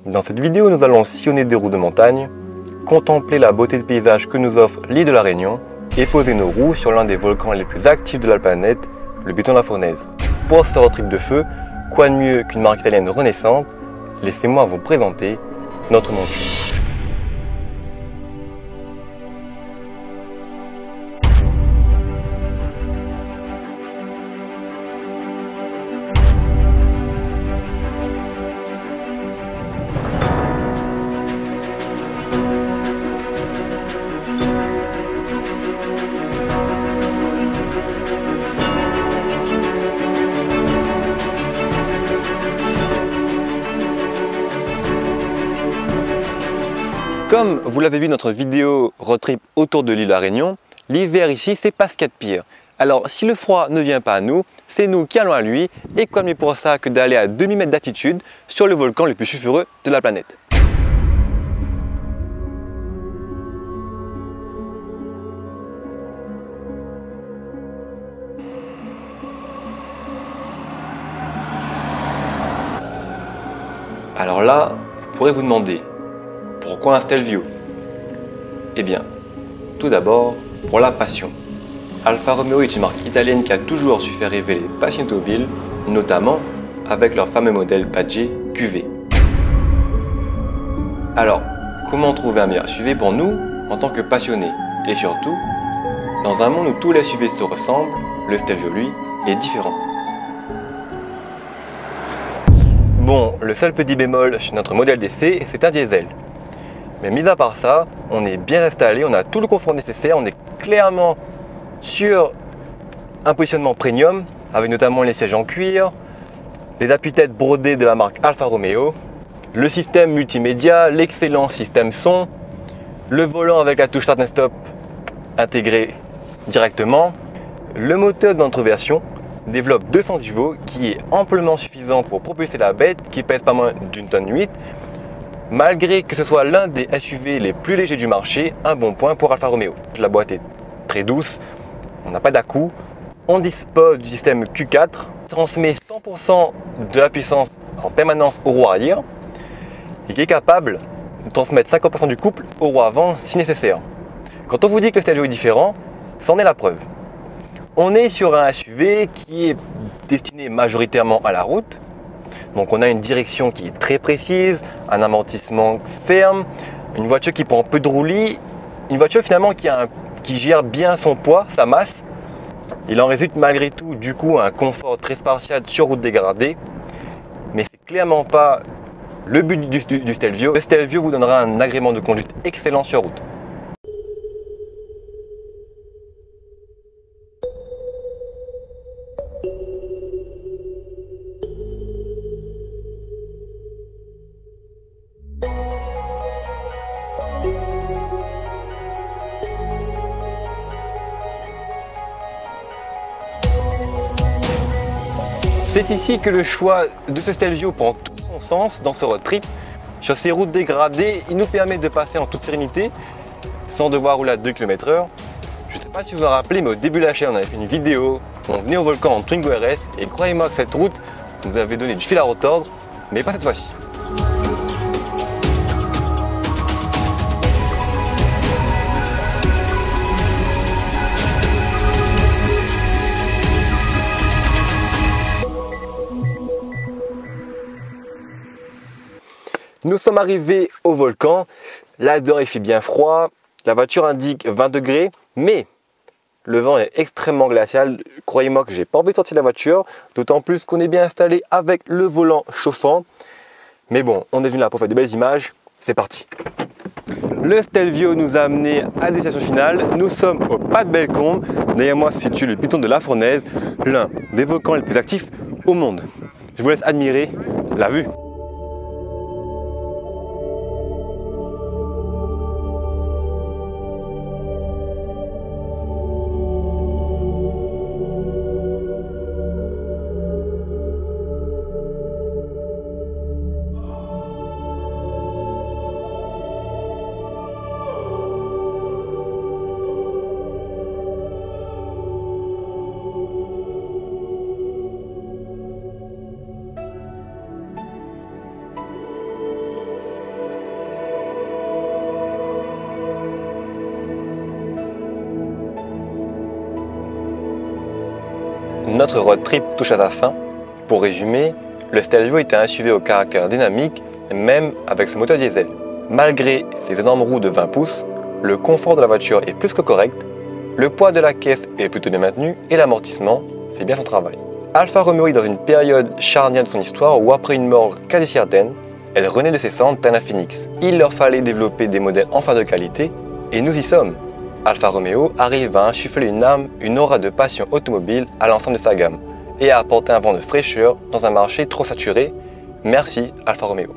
Dans cette vidéo, nous allons sillonner des routes de montagne, contempler la beauté de paysage que nous offre l'île de la Réunion et poser nos roues sur l'un des volcans les plus actifs de la planète, le Piton de la Fournaise. Pour ce road trip de feu, quoi de mieux qu'une marque italienne renaissante? Laissez-moi vous présenter notre monture. Comme vous l'avez vu dans notre vidéo road trip autour de l'île de la Réunion, l'hiver ici c'est pas ce qu'il y a de pire. Alors si le froid ne vient pas à nous, c'est nous qui allons à lui, et quoi de mieux pour ça que d'aller à 2000 mètres d'altitude sur le volcan le plus sulfureux de la planète. Alors là, vous pourrez vous demander, pourquoi un Stelvio? Eh bien, tout d'abord, pour la passion. Alfa Romeo est une marque italienne qui a toujours su faire rêver les passionnés automobiles, notamment avec leur fameux modèle badgé QV. Alors, comment trouver un meilleur SUV pour nous en tant que passionnés? Et surtout, dans un monde où tous les SUV se ressemblent, le Stelvio, lui, est différent. Bon, le seul petit bémol chez notre modèle d'essai, c'est un diesel. Mais mis à part ça, on est bien installé, on a tout le confort nécessaire, on est clairement sur un positionnement premium, avec notamment les sièges en cuir, les appuis-têtes brodés de la marque Alfa Romeo, le système multimédia, l'excellent système son, le volant avec la touche Start and Stop intégrée directement. Le moteur de notre version développe 200 chevaux qui est amplement suffisant pour propulser la bête qui pèse pas moins d'une tonne 8. Malgré que ce soit l'un des SUV les plus légers du marché, un bon point pour Alfa Romeo. La boîte est très douce, on n'a pas d'à-coups, on dispose du système Q4, transmet 100% de la puissance en permanence au roue arrière et qui est capable de transmettre 50% du couple au roue avant si nécessaire. Quand on vous dit que le Stelvio est différent, c'en est la preuve. On est sur un SUV qui est destiné majoritairement à la route. Donc on a une direction qui est très précise, un amortissement ferme, une voiture qui prend peu de roulis, une voiture finalement qui gère bien son poids, sa masse. Il en résulte malgré tout du coup un confort très spartiate sur route dégradée, mais c'est clairement pas le but du Stelvio. Le Stelvio vous donnera un agrément de conduite excellent sur route. C'est ici que le choix de ce Stelvio prend tout son sens dans ce road trip. Sur ces routes dégradées, il nous permet de passer en toute sérénité, sans devoir rouler à 2 km/h. Je ne sais pas si vous vous en rappelez, mais au début de la chaîne, on avait fait une vidéo, on venait au volcan en Twingo RS, et croyez-moi que cette route nous avait donné du fil à retordre, mais pas cette fois-ci. Nous sommes arrivés au volcan, là dehors il fait bien froid, la voiture indique 20 degrés, mais le vent est extrêmement glacial. Croyez-moi que j'ai pas envie de sortir de la voiture, d'autant plus qu'on est bien installé avec le volant chauffant. Mais bon, on est venu là pour faire de belles images, c'est parti. Le Stelvio nous a amené à la destination finale, nous sommes au Pas de Bellecombe. Derrière moi se situe le Piton de la Fournaise, l'un des volcans les plus actifs au monde. Je vous laisse admirer la vue. Notre road trip touche à sa fin. Pour résumer, le Stelvio était un SUV au caractère dynamique, même avec ce moteur diesel. Malgré ses énormes roues de 20 pouces, le confort de la voiture est plus que correct, le poids de la caisse est plutôt bien maintenu et l'amortissement fait bien son travail. Alfa Romeo est dans une période charnière de son histoire où, après une mort quasi certaine, elle renaît de ses cendres tel un phénix. Il leur fallait développer des modèles enfin de qualité et nous y sommes. Alfa Romeo arrive à insuffler une âme, une aura de passion automobile à l'ensemble de sa gamme et à apporter un vent de fraîcheur dans un marché trop saturé. Merci Alfa Romeo.